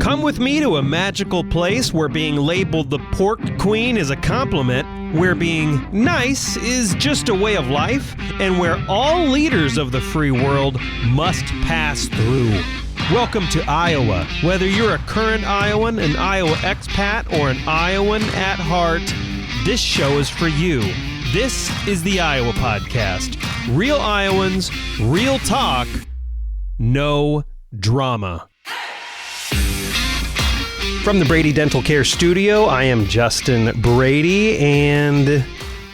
Come with me to a magical place where being labeled the pork queen is a compliment, where being nice is just a way of life, and where all leaders of the free world must pass through. Welcome to Iowa. Whether you're a current Iowan, an Iowa expat, or an Iowan at heart, this show is for you. This is the Iowa Podcast. Real Iowans, real talk, no drama. From the Brady Dental Care Studio, I am Justin Brady, and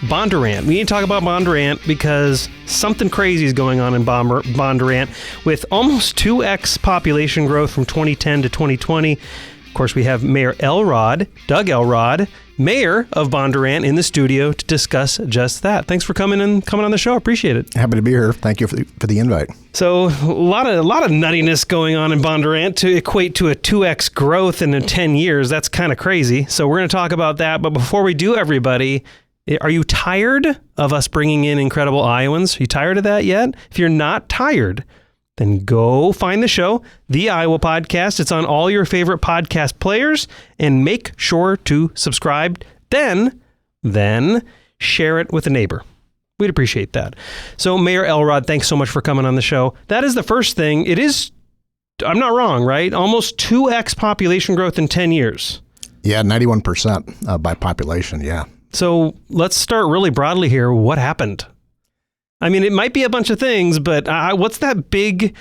Bondurant. We need to talk about Bondurant because something crazy is going on in Bondurant with almost 2x population growth from 2010 to 2020. Of course, we have Mayor Elrod, Doug Elrod, Mayor of Bondurant, in the studio to discuss just that. Thanks for coming on the show. Appreciate it. Happy to be here. Thank you for the invite. So a lot of nuttiness going on in Bondurant to equate to a 2x growth in 10 years. That's kind of crazy. So we're going to talk about that. But before we do, everybody, are you tired of us bringing in incredible Iowans? Are you tired of that yet? If you're not tired, then go find the show, The Iowa Podcast. It's on all your favorite podcast players, and make sure to subscribe. Then share it with a neighbor. We'd appreciate that. So Mayor Elrod, thanks so much for coming on the show. That is the first thing. It is, I'm not wrong, right? Almost 2x population growth in 10 years. Yeah, 91% by population, yeah. So let's start really broadly here. What happened? I mean, it might be a bunch of things, but what's that big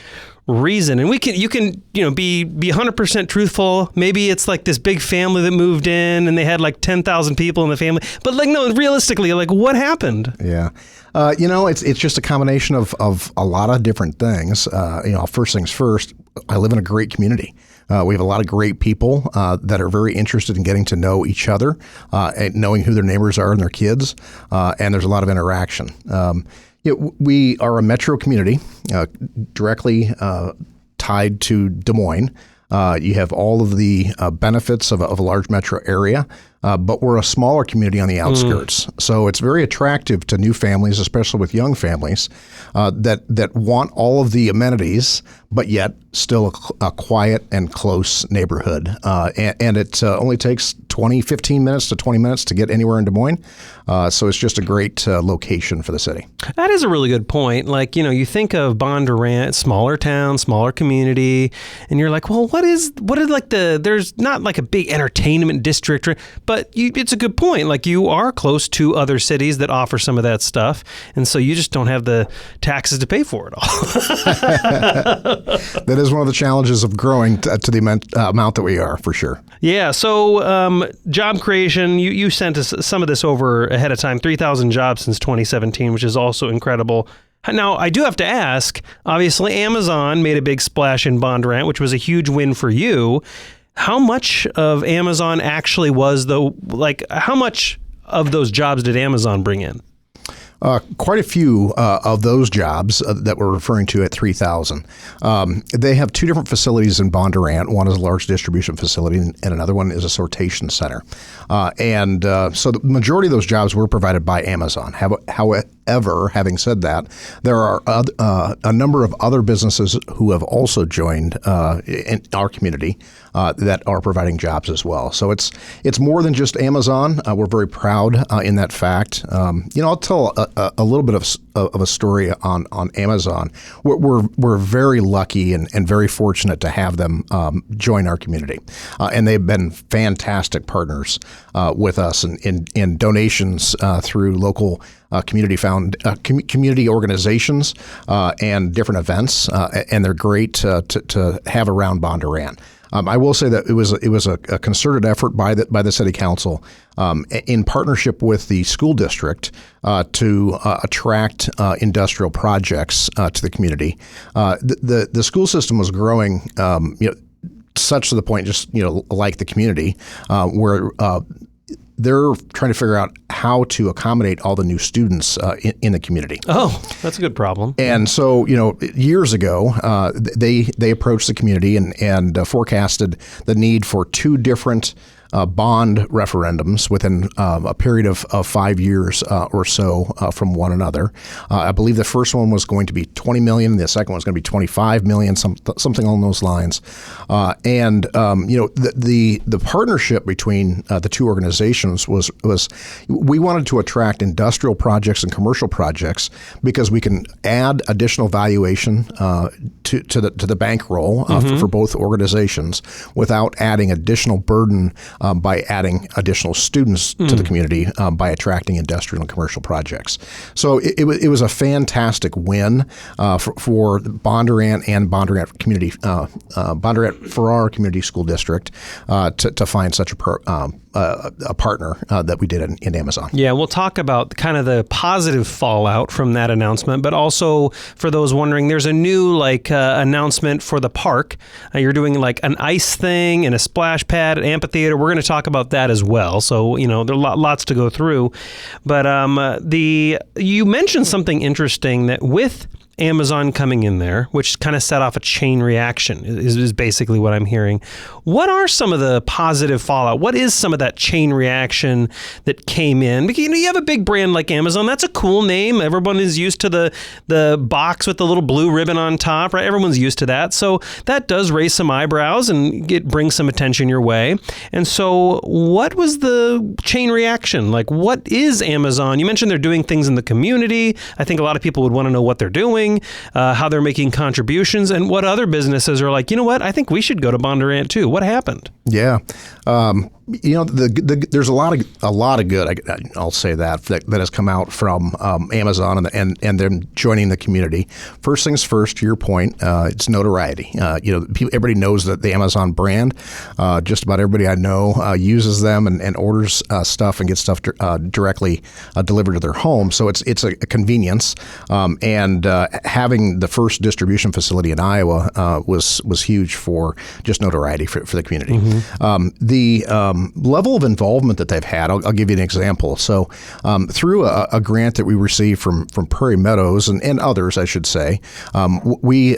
reason? And you can be 100% truthful. Maybe it's like this big family that moved in and they had like 10,000 people in the family. But no, realistically, what happened? Yeah. It's just a combination of a lot of different things. First things first, I live in a great community. We have a lot of great people that are very interested in getting to know each other, and knowing who their neighbors are and their kids. And there's a lot of interaction. We are a metro community directly tied to Des Moines. You have all of the benefits of a large metro area, but we're a smaller community on the outskirts. So it's very attractive to new families, especially with young families, that want all of the amenities, but yet still a quiet and close neighborhood. And it only takes 15 minutes to 20 minutes to get anywhere in Des Moines. So it's just a great location for the city. That is a really good point. You think of Bondurant, smaller town, smaller community, and you're like, well, what is there's not like a big entertainment district, but it's a good point. You are close to other cities that offer some of that stuff. And so you just don't have the taxes to pay for it all. That is one of the challenges of growing to the amount that we are, for sure. Yeah. So job creation, you sent us some of this over ahead of time, 3,000 jobs since 2017, which is also incredible. Now, I do have to ask, obviously, Amazon made a big splash in Bondurant, which was a huge win for you. How much of Amazon actually was, how much of those jobs did Amazon bring in? Quite a few of those jobs that we're referring to at 3,000. They have two different facilities in Bondurant. One is a large distribution facility, and another one is a sortation center. So the majority of those jobs were provided by Amazon. However, having said that, there are a number of other businesses who have also joined in our community that are providing jobs as well. So it's more than just Amazon. We're very proud in that fact. I'll tell a little bit of a story on Amazon. We're very lucky and very fortunate to have them join our community, and they've been fantastic partners with us in donations through local community organizations and different events, and they're great to have around Bondurant. I will say that it was a concerted effort by the city council in partnership with the school district to attract industrial projects to the community. The school system was growing, such to the point, just like the community, where they're trying to figure out how to accommodate all the new students in the community. Oh, that's a good problem. And so, years ago, they approached the community and forecasted the need for two different bond referendums within a period of 5 years or so from one another. I believe the first one was going to be 20 million. The second one was going to be 25 million, something along those lines. The partnership between the two organizations was we wanted to attract industrial projects and commercial projects because we can add additional valuation to the bankroll for both organizations without adding additional burden by adding additional students to the community by attracting industrial and commercial projects. So it was a fantastic win for Bondurant and Bondurant Community Bondurant Farrar Community School District to find such a partner that we did in Amazon. Yeah, we'll talk about kind of the positive fallout from that announcement, but also for those wondering, there's a new announcement for the park. You're doing like an ice thing and a splash pad, an amphitheater. We're going to talk about that as well. So there are lots to go through. But you mentioned something interesting that with Amazon coming in there, which kind of set off a chain reaction, is basically what I'm hearing. What are some of the positive fallout? What is some of that chain reaction that came in? Because you have a big brand like Amazon. That's a cool name. Everyone is used to the box with the little blue ribbon on top, right? Everyone's used to that. So that does raise some eyebrows and it brings some attention your way. And so what was the chain reaction? Like, what is Amazon? You mentioned they're doing things in the community. I think a lot of people would want to know what they're doing. How they're making contributions, and what other businesses are like, you know what, I think we should go to Bondurant too. What happened? Yeah. There's a lot of good. I'll say that has come out from Amazon and them joining the community. First things first, to your point, it's notoriety. Everybody knows that the Amazon brand. Just about everybody I know uses them and orders stuff and gets stuff directly delivered to their home. So it's a convenience. And having the first distribution facility in Iowa was huge for just notoriety for the community. Mm-hmm. The level of involvement that they've had, I'll give you an example. So through a grant that we received from Prairie Meadows and others, I should say, we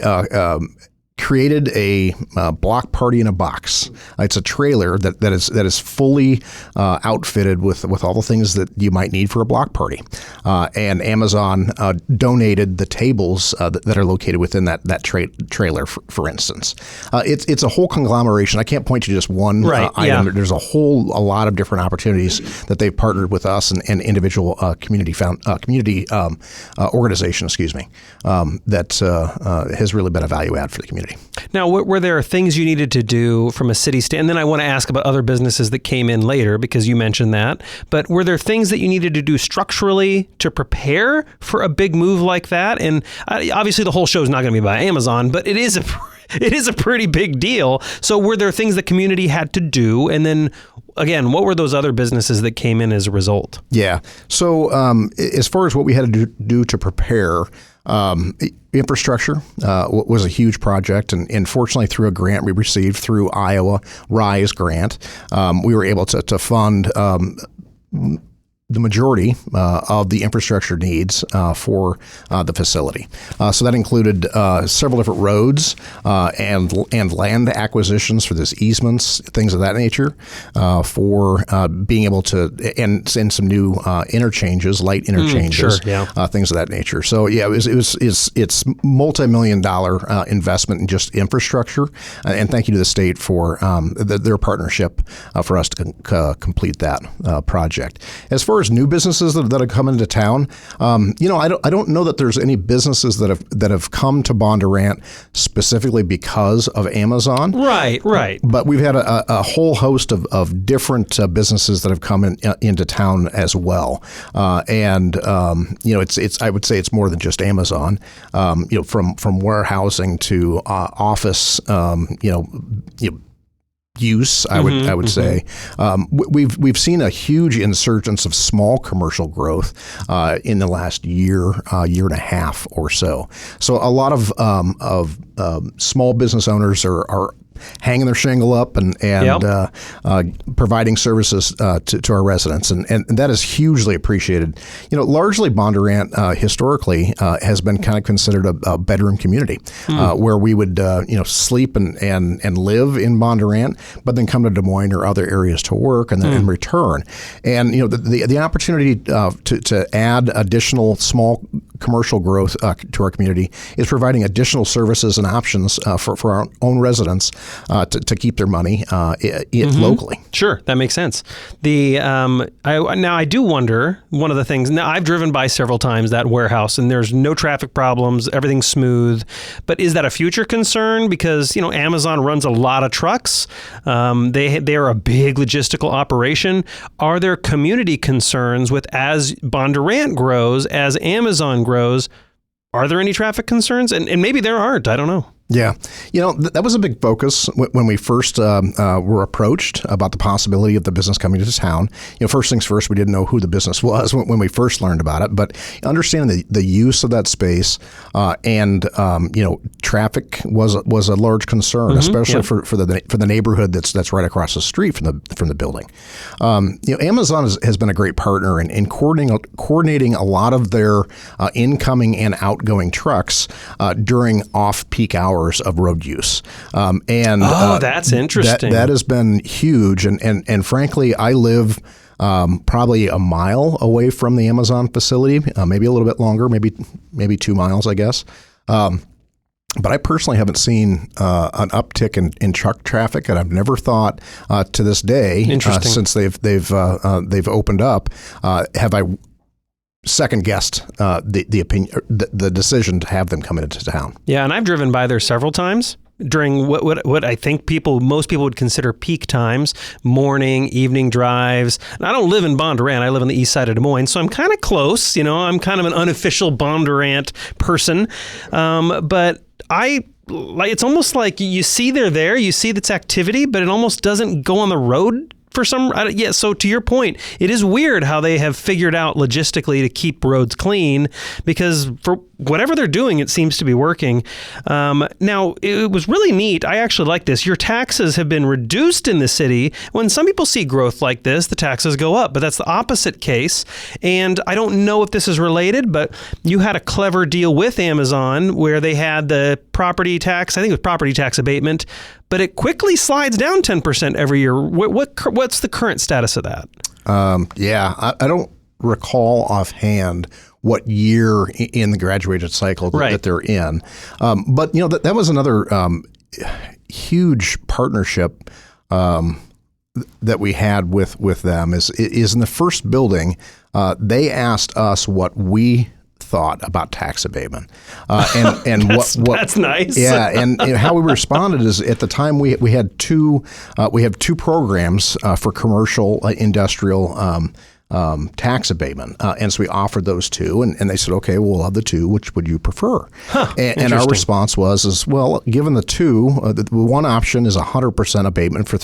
created a block party in a box. It's a trailer that is fully outfitted with all the things that you might need for a block party. And Amazon donated the tables that are located within that trailer, for instance. It's a whole conglomeration. I can't point to just one item. Yeah. There's a lot of different opportunities that they've partnered with us and individual community organization, that has really been a value add for the community. Now, were there things you needed to do from a city stand? And then I want to ask about other businesses that came in later because you mentioned that. But were there things that you needed to do structurally to prepare for a big move like that? And obviously, the whole show is not going to be by Amazon, but it is a pretty big deal. So were there things the community had to do? And then again, what were those other businesses that came in as a result? Yeah. So as far as what we had to do to prepare, infrastructure was a huge project, and fortunately through a grant we received through Iowa RISE grant, we were able to fund the majority of the infrastructure needs for the facility. So that included several different roads and land acquisitions for those easements, things of that nature, for being able to and some new interchanges, light interchanges, things of that nature. So yeah, it's multi-million-dollar investment in just infrastructure, and thank you to the state for their partnership for us to complete that project. As far as new businesses that have come into town, I don't know that there's any businesses that have come to Bondurant specifically because of Amazon. Right. But we've had a whole host of different businesses that have come into town as well. It's I would say it's more than just Amazon. From warehousing to office. Use, I would say. We've seen a huge insurgence of small commercial growth in the last year and a half or so. So a lot of small business owners are hanging their shingle up and providing services to our residents, and that is hugely appreciated. Largely Bondurant historically has been kind of considered a bedroom community where we would sleep and live in Bondurant, but then come to Des Moines or other areas to work and then return. And the opportunity to add additional small commercial growth to our community is providing additional services and options for our own residents to keep their money locally. Sure, that makes sense. I do wonder, one of the things, now I've driven by several times that warehouse and there's no traffic problems, everything's smooth, but is that a future concern? Because, Amazon runs a lot of trucks. They are a big logistical operation. Are there community concerns with, as Bondurant grows, as Amazon grows, are there any traffic concerns? And maybe there aren't. I don't know. Yeah. That was a big focus when we first were approached about the possibility of the business coming to town. First things first, we didn't know who the business was when we first learned about it, but understanding the use of that space and traffic was a large concern, especially for the neighborhood that's right across the street from the building. Amazon has been a great partner in coordinating a lot of their incoming and outgoing trucks during off-peak hours of road use. That's interesting. That has been huge. And frankly, I live probably a mile away from the Amazon facility, maybe a little bit longer, maybe 2 miles, I guess. But I personally haven't seen an uptick in truck traffic, and I've never thought to this day, since they've opened up, have I second guessed the opinion, the decision to have them come into town. Yeah, and I've driven by there several times during what I think most people would consider peak times, morning, evening drives. And I don't live in Bondurant. I live on the east side of Des Moines, so I'm kind of close. I'm kind of an unofficial Bondurant person, but it's almost like you see they're there, you see that's activity, but it almost doesn't go on the road for some. So to your point, it is weird how they have figured out logistically to keep roads clean, because for whatever they're doing, it seems to be working. Now, it was really neat. I actually like this. Your taxes have been reduced in the city. When some people see growth like this, the taxes go up, but that's the opposite case. And I don't know if this is related, but you had a clever deal with Amazon where they had the property tax, I think it was property tax abatement, but it quickly slides down 10% every year. What's the current status of that? I don't recall offhand what year in the graduated cycle that they're in. But that was another huge partnership that we had with them is in the first building. They asked us what we thought about tax abatement, and that's nice. Yeah, and how we responded is at the time we have two programs for commercial industrial tax abatement, and so we offered those two, and they said, okay, well, of the two, which would you prefer? And our response was, well, given the two, the one option is 100% abatement for a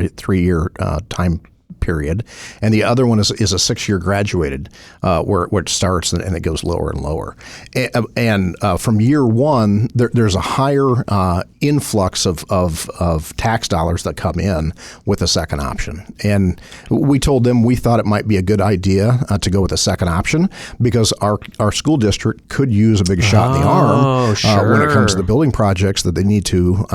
3-year time period, and the other one is a 6-year graduated, where it starts and it goes lower and lower. And from year one, there's a higher influx of tax dollars that come in with the second option. And we told them we thought it might be a good idea to go with the second option because our school district could use a big shot in the arm when it comes to the building projects that they need to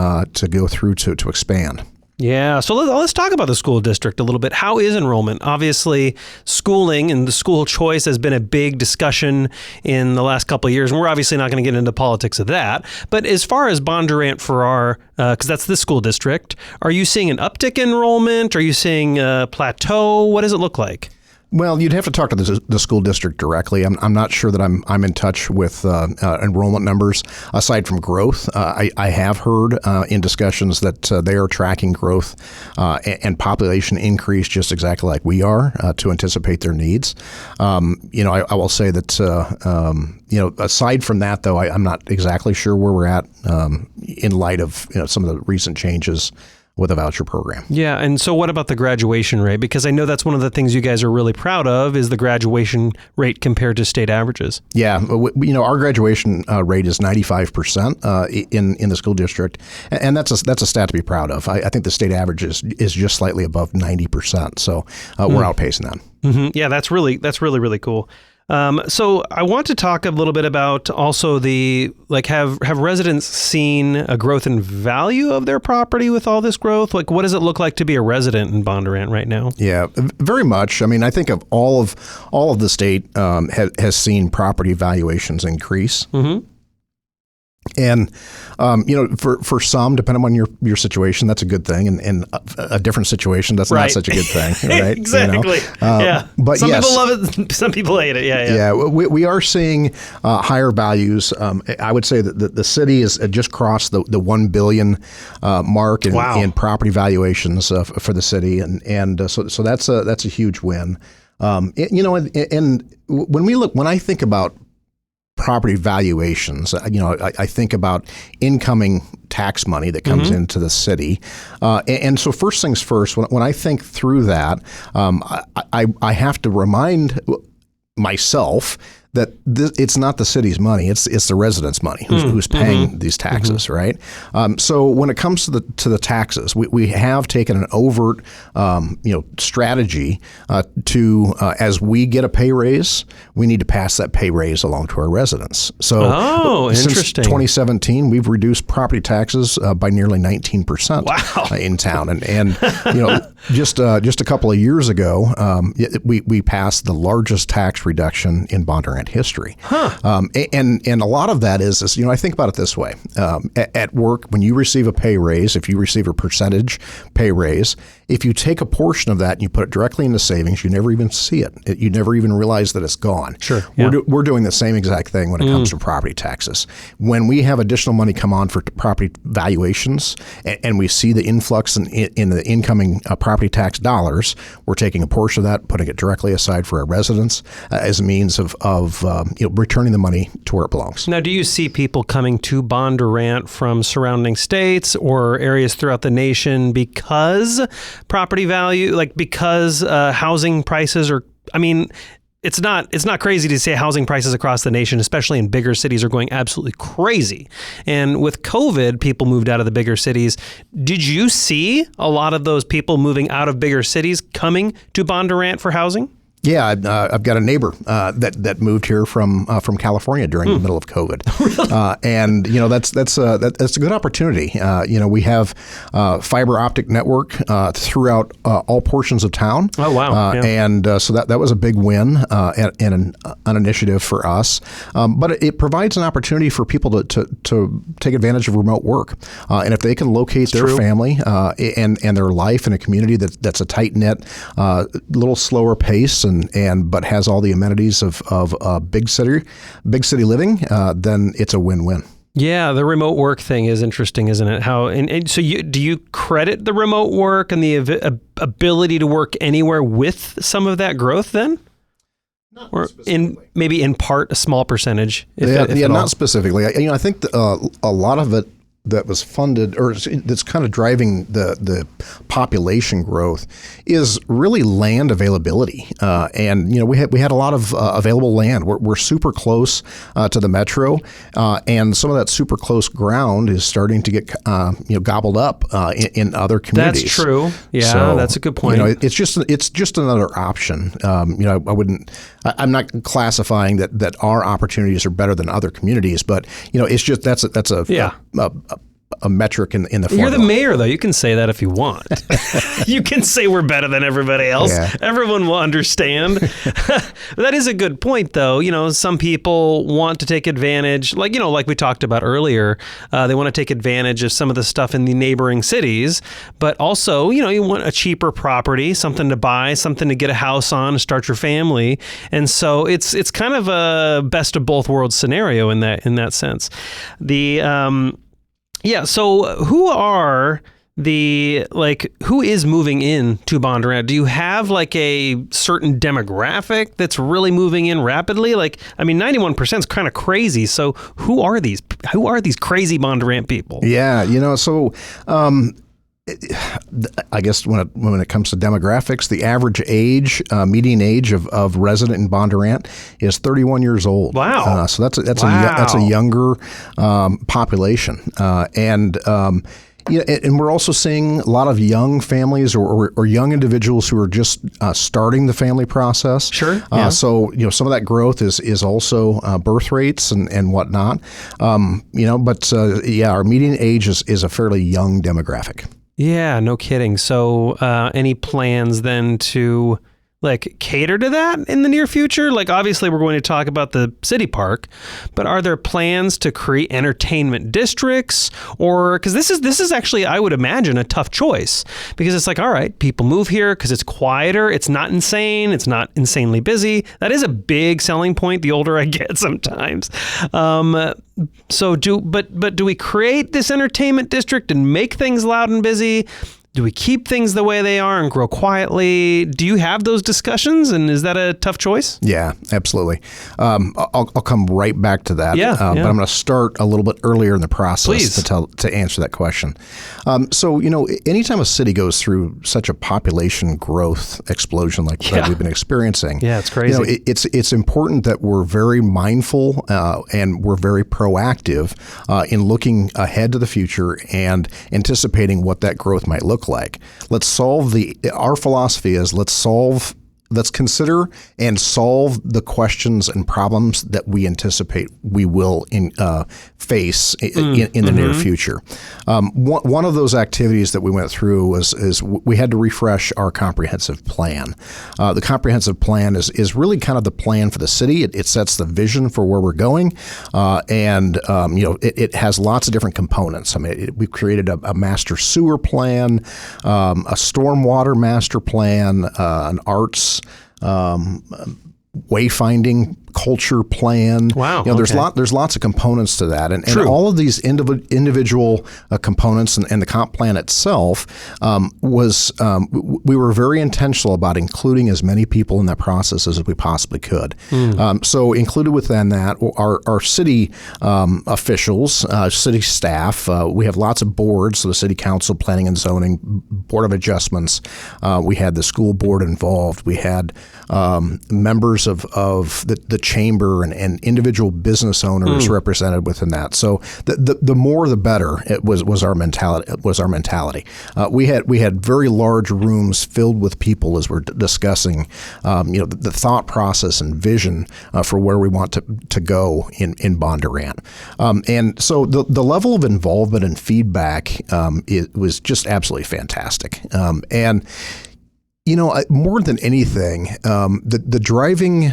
go through to expand. Yeah, so let's talk about the school district a little bit. How is enrollment? Obviously, schooling and the school choice has been a big discussion in the last couple of years, and we're obviously not going to get into politics of that. But as far as Bondurant for our, because that's the school district, are you seeing an uptick in enrollment? Are you seeing a plateau? What does it look like? Well, you'd have to talk to the school district directly. I'm not sure that I'm in touch with enrollment numbers aside from growth. I have heard in discussions that they are tracking growth and population increase just exactly like we are to anticipate their needs. I will say that aside from that, though, I'm not exactly sure where we're at in light of some of the recent changes with a voucher program. Yeah. And so what about the graduation rate? Because I know that's one of the things you guys are really proud of is the graduation rate compared to state averages. Yeah. Our graduation rate is 95% in the school district. And that's a stat to be proud of. I think the state average is just slightly above 90%. So we're outpacing that. Mm-hmm. Yeah, that's really, really cool. So I want to talk a little bit about also have residents seen a growth in value of their property with all this growth? Like, what does it look like to be a resident in Bondurant right now? Yeah, very much. I mean, I think of all of the state has seen property valuations increase. Mm-hmm. And, for some, depending on your situation, that's a good thing. And a different situation, that's not such a good thing. Right? Exactly. Yeah. But some people love it. Some people hate it. Yeah. Yeah. We are seeing higher values. I would say that the city has just crossed the $1 billion mark in property valuations for the city. And so that's a huge win. And when I think about property valuations, I think about incoming tax money that comes into the city. And so first things first, when I think through that, I have to remind myself that it's not the city's money; it's the residents' money who's paying these taxes, right? So when it comes to the taxes, we have taken an overt, strategy to as we get a pay raise, we need to pass that pay raise along to our residents. So since 2017, we've reduced property taxes by nearly 19% in town, and just a couple of years ago, we passed the largest tax reduction in Bondurant history. And a lot of that is I think about it this way. At work, when you receive a pay raise, if you receive a percentage pay raise, if you take a portion of that and you put it directly into savings, you never even see it. You never even realize that it's gone. Sure. We're doing the same exact thing when it comes to property taxes. When we have additional money come on for property valuations and we see the influx in the incoming property tax dollars, we're taking a portion of that, putting it directly aside for our residents as a means of returning the money to where it belongs. Now, do you see people coming to Bondurant from surrounding states or areas throughout the nation because property value, because housing prices are, it's not crazy to say housing prices across the nation, especially in bigger cities, are going absolutely crazy. And with COVID, people moved out of the bigger cities. Did you see a lot of those people moving out of bigger cities coming to Bondurant for housing? Yeah, I've got a neighbor that moved here from California during the middle of COVID, and that's a good opportunity. We have fiber optic network throughout all portions of town. Oh wow! And so that was a big win and an initiative for us. But it provides an opportunity for people to take advantage of remote work, and if they can locate their family and their life in a community that's a tight knit, little slower pace but has all the amenities of big city living, then it's a win-win. Yeah, the remote work thing is interesting, isn't it? How and so do you credit the remote work and the ability to work anywhere with some of that growth then? Or maybe in part a small percentage? Not specifically. I think a lot of it that was funded, or that's kind of driving the population growth, is really land availability. And we had a lot of available land. We're super close to the metro, and some of that super close ground is starting to get gobbled up in other communities. That's true. Yeah, so, that's a good point. It's just another option. I'm not classifying that our opportunities are better than other communities, but it's just that's a metric in the formula. You're the mayor, though. You can say that if you want. You can say we're better than everybody else. Yeah. Everyone will understand. That is a good point, though. Some people want to take advantage, like we talked about earlier, they want to take advantage of some of the stuff in the neighboring cities, but also, you want a cheaper property, something to buy, something to get a house on, to start your family. And so it's kind of a best of both worlds scenario in that sense. So who is moving in to Bondurant? Do you have a certain demographic that's really moving in rapidly? 91% is kind of crazy. So who are these crazy Bondurant people? Yeah, I guess when it comes to demographics, the average age, median age of resident in Bondurant is 31 years old. Wow! So that's Wow. a younger population, and we're also seeing a lot of young families or young individuals who are just starting the family process. Sure. Yeah. So some of that growth is also birth rates and whatnot. Our median age is a fairly young demographic. Yeah, no kidding. So any plans then to cater to that in the near future? Obviously we're going to talk about the city park, but are there plans to create entertainment districts? Or because this is actually, I would imagine, a tough choice, because it's all right, people move here because it's quieter, it's not insane, it's not insanely busy. That is a big selling point the older I get sometimes. So do we create this entertainment district and make things loud and busy? Do we keep things the way they are and grow quietly? Do you have those discussions, and is that a tough choice? Yeah, absolutely. I'll come right back to that. Yeah. But I'm going to start a little bit earlier in the process Please. to answer that question. So anytime a city goes through such a population growth explosion like that we've been experiencing, it's crazy. It's important that we're very mindful and we're very proactive in looking ahead to the future and anticipating what that growth might look like. Our philosophy is let's consider and solve the questions and problems that we anticipate we will face in the near future. One of those activities that we went through is we had to refresh our comprehensive plan. The comprehensive plan is really kind of the plan for the city. It sets the vision for where we're going, and it has lots of different components. I mean, we've created a master sewer plan, a stormwater master plan, an arts wayfinding culture plan. Wow. There's lots of components to that, and all of these individual components and the comp plan itself we were very intentional about including as many people in that process as we possibly could. So included within that our city officials, city staff. We have lots of boards, so the city council, planning and zoning, board of adjustments. We had the school board involved. We had members of the chamber and individual business owners represented within that. So the more the better. It was our mentality. We had very large rooms filled with people as we're discussing the thought process and vision for where we want to go in Bondurant. And so the level of involvement and feedback it was just absolutely fantastic. And more than anything, the driving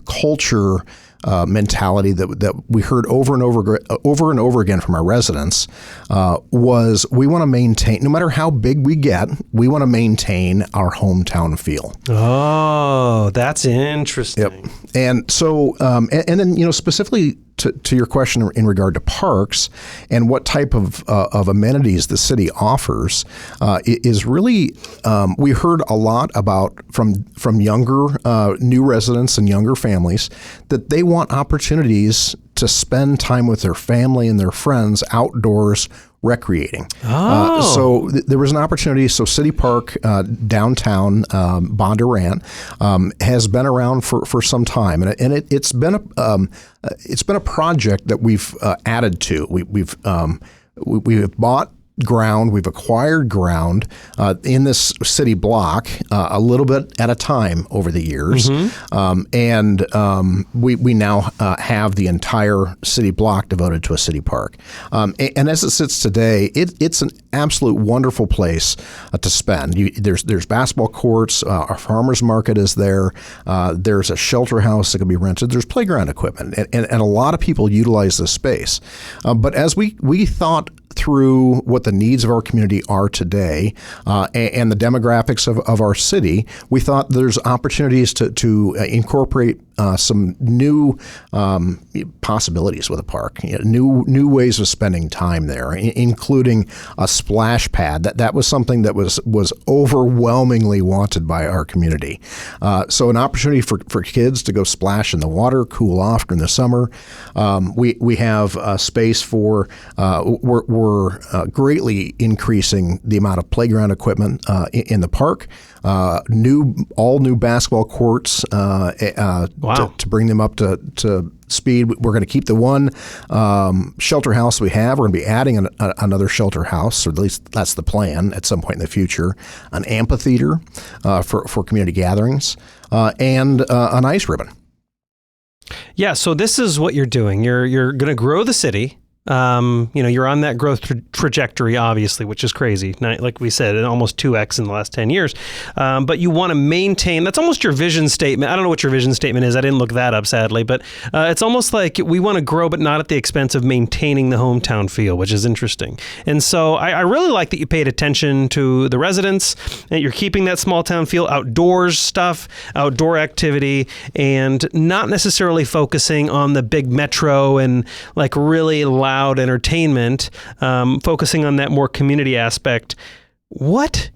culture mentality that we heard over and over again from our residents was we want to maintain, no matter how big we get, we want to maintain our hometown feel. Oh, that's interesting. Yep. And so, and then specifically to your question in regard to parks and what type of amenities the city offers, is really we heard a lot about from younger new residents and younger families that they want opportunities to spend time with their family and their friends outdoors recreating. So there was an opportunity. So City Park downtown Bondurant has been around for some time, and it's been a project that we've added to. We've bought ground, we've acquired ground in this city block a little bit at a time over the years, and we now have the entire city block devoted to a city park. And as it sits today, it's an absolute wonderful place to spend. There's basketball courts, our farmers market is there, there's a shelter house that can be rented, there's playground equipment, and a lot of people utilize this space. But as we thought through what the needs of our community are today and the demographics of our city, we thought there's opportunities to incorporate some new possibilities with the park. New ways of spending time there, including a splash pad. That was something that was overwhelmingly wanted by our community. So an opportunity for kids to go splash in the water, cool off during the summer. We have space for we're greatly increasing the amount of playground equipment in the park. All new basketball courts to bring them up to speed. We're going to keep the one shelter house we have. We're going to be adding another shelter house, or at least that's the plan at some point in the future. An amphitheater for community gatherings, and an ice ribbon. Yeah, so this is what you're doing. You're going to grow the city. You're on that growth trajectory, obviously, which is crazy. Like we said, almost 2x in the last 10 years. But you want to maintain, that's almost your vision statement. I don't know what your vision statement is. I didn't look that up, sadly. But it's almost like we want to grow, but not at the expense of maintaining the hometown feel, which is interesting. And so I really like that you paid attention to the residents, and you're keeping that small town feel, outdoors stuff, outdoor activity, and not necessarily focusing on the big metro and like really loud entertainment, focusing on that more community aspect. But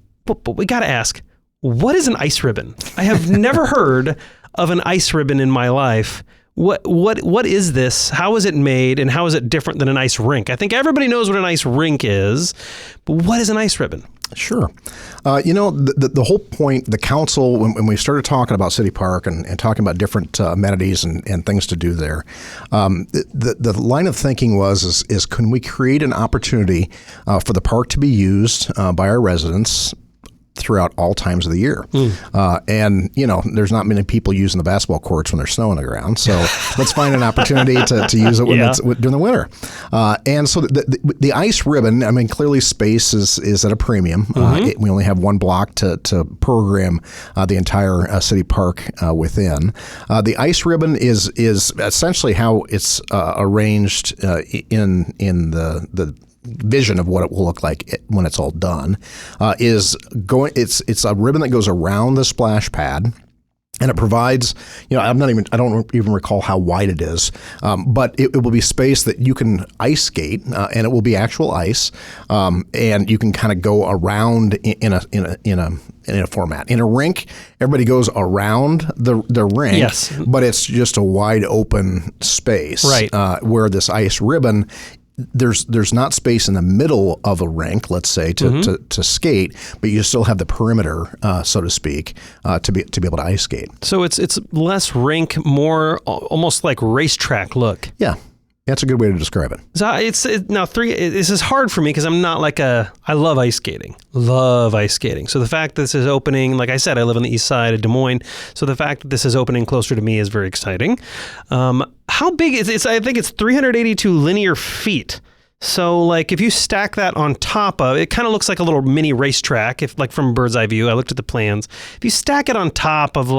we got to ask, what is an ice ribbon? I have never heard of an ice ribbon in my life. What is this? How is it made, and how is it different than an ice rink? I think everybody knows what an ice rink is, but what is an ice ribbon? Sure. The whole point, the council, when we started talking about City Park and talking about different amenities and things to do there, the line of thinking was can we create an opportunity for the park to be used by our residents throughout all times of the year. And, there's not many people using the basketball courts when there's snow on the ground. So let's find an opportunity to use it during the winter. And so the ice ribbon, I mean, clearly space is at a premium. We only have one block to program the entire city park within. The ice ribbon is essentially how it's arranged in the vision of what it will look like when it's all done. It's a ribbon that goes around the splash pad. And it provides, I don't even recall how wide it is, but it will be space that you can ice skate, and it will be actual ice, and you can kind of go around in a format. In a rink, everybody goes around the rink, yes, but it's just a wide open space, right? Where this ice ribbon, there's not space in the middle of a rink, let's say, to skate, but you still have the perimeter, so to speak, to be able to ice skate. So it's less rink, more almost like racetrack look. Yeah. That's a good way to describe it. So this is hard for me because I'm not I love ice skating. So the fact that this is opening, like I said, I live on the east side of Des Moines. So the fact that this is opening closer to me is very exciting. How big is it? I think it's 382 linear feet. So if you stack that on top of, it kind of looks like a little mini racetrack, from a bird's eye view. I looked at the plans. If you stack it on top of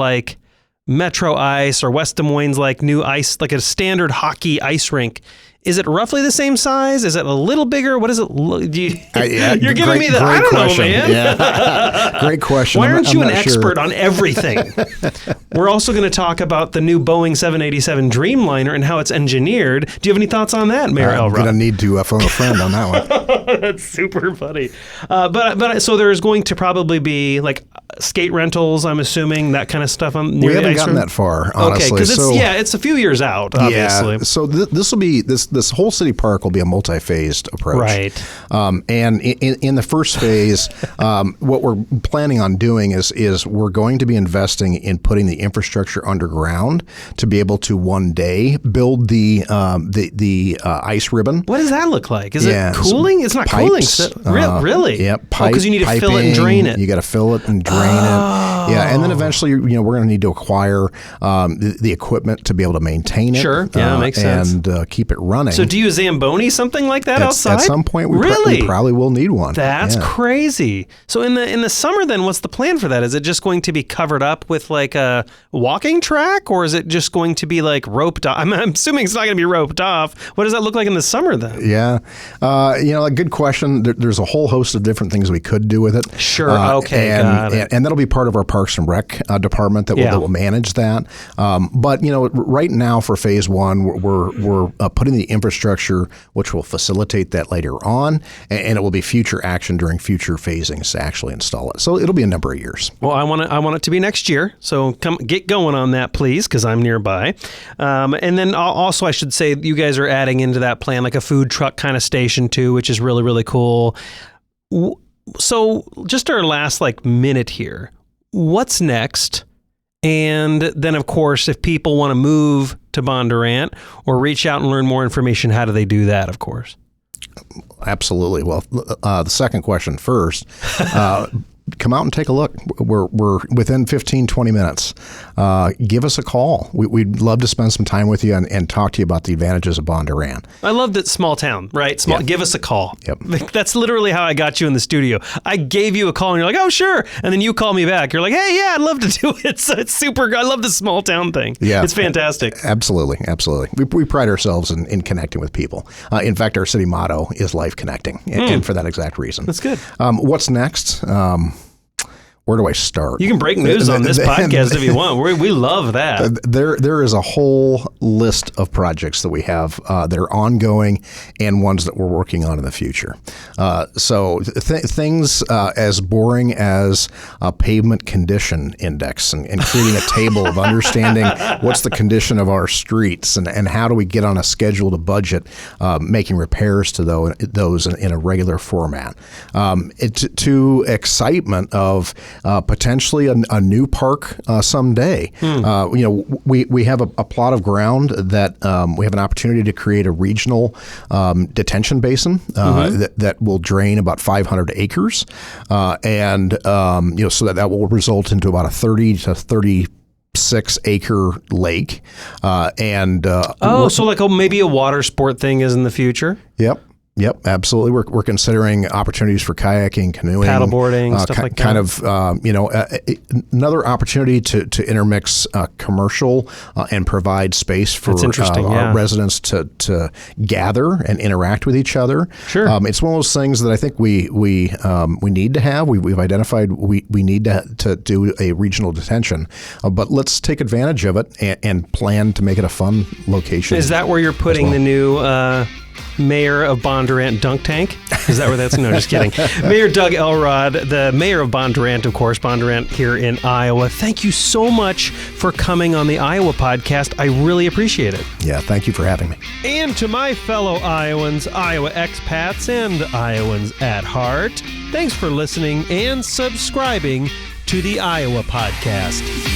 Metro Ice or West Des Moines new ice, like a standard hockey ice rink, is it roughly the same size? Is it a little bigger? What is it? You're giving me the I don't know, man. Yeah. Great question. Why aren't you an expert on everything? We're also going to talk about the new Boeing 787 Dreamliner and how it's engineered. Do you have any thoughts on that, Mayor Elrod? I'm going to need to phone a friend on that one. That's super funny. But so there's going to probably be skate rentals, I'm assuming, that kind of stuff. We haven't gotten that far, honestly. Okay, because it's a few years out, obviously. Yeah, so this will be this whole city park will be a multi-phased approach. Right. And in the first phase, what we're planning on doing is we're going to be investing in putting the infrastructure underground to be able to one day build the ice ribbon. What does that look like? Is it cooling? It's not pipes, cooling. Really? Yeah. Because you need to fill it and drain it. You got to fill it and drain it. Yeah, and then eventually, we're going to need to acquire the equipment to be able to maintain it. Sure. Yeah, makes sense. And keep it running. So do you Zamboni something like that outside? At some point, we probably will need one. That's crazy. So in the summer, then, what's the plan for that? Is it just going to be covered up with a walking track, or is it just going to be roped off? I'm assuming it's not going to be roped off. What does that look like in the summer then? Yeah, a good question. There's a whole host of different things we could do with it. Sure. Okay. And that'll be part of our Parks and Rec department that will manage that. But right now for phase one, we're putting the infrastructure which will facilitate that later on, and it will be future action during future phasings to actually install it. So it'll be a number of years. Well, I want it to be next year. So come get going on that, please, because I'm nearby. And then also I should say you guys are adding into that plan like a food truck kind of station too, which is really, really cool. So just our last minute here, what's next? And then, of course, if people want to move to Bondurant or reach out and learn more information, how do they do that, of course? Absolutely. Well, the second question first. Come out and take a look. We're within 15, 20 minutes. Give us a call. We'd love to spend some time with you and talk to you about the advantages of Bondurant. I love that small town, right? Give us a call. Yep. That's literally how I got you in the studio. I gave you a call and you're like, oh, sure. And then you call me back. You're like, hey, yeah, I'd love to do it. So it's super. I love the small town thing. Yeah. It's fantastic. Absolutely. We pride ourselves in connecting with people. In fact, our city motto is life connecting, and for that exact reason. That's good. What's next? Where do I start? You can break news on this podcast if you want. We love that. There is a whole list of projects that we have that are ongoing and ones that we're working on in the future. So things as boring as a pavement condition index and creating a table of understanding what's the condition of our streets and how do we get on a schedule to budget making repairs to those in a regular format. To excitement of potentially a new park someday. We have a plot of ground that we have an opportunity to create a regional detention basin that will drain about 500 acres, and so that will result into about a 30 to 36-acre lake. So maybe a water sport thing is in the future? Yep, absolutely. We're considering opportunities for kayaking, canoeing, paddleboarding, stuff like that. Kind of, another opportunity to intermix commercial and provide space for our residents to gather and interact with each other. Sure, it's one of those things that I think we need to have. We've identified we need to do a regional detention, but let's take advantage of it and plan to make it a fun location. Is that where you're putting the new mayor of Bondurant dunk tank? Is that where that's? No, just kidding. Mayor Doug Elrod, the mayor of Bondurant, of course, Bondurant here in Iowa. Thank you so much for coming on the Iowa podcast. I really appreciate it. Yeah, thank you for having me. And to my fellow Iowans, Iowa expats, and Iowans at heart, thanks for listening and subscribing to the Iowa podcast.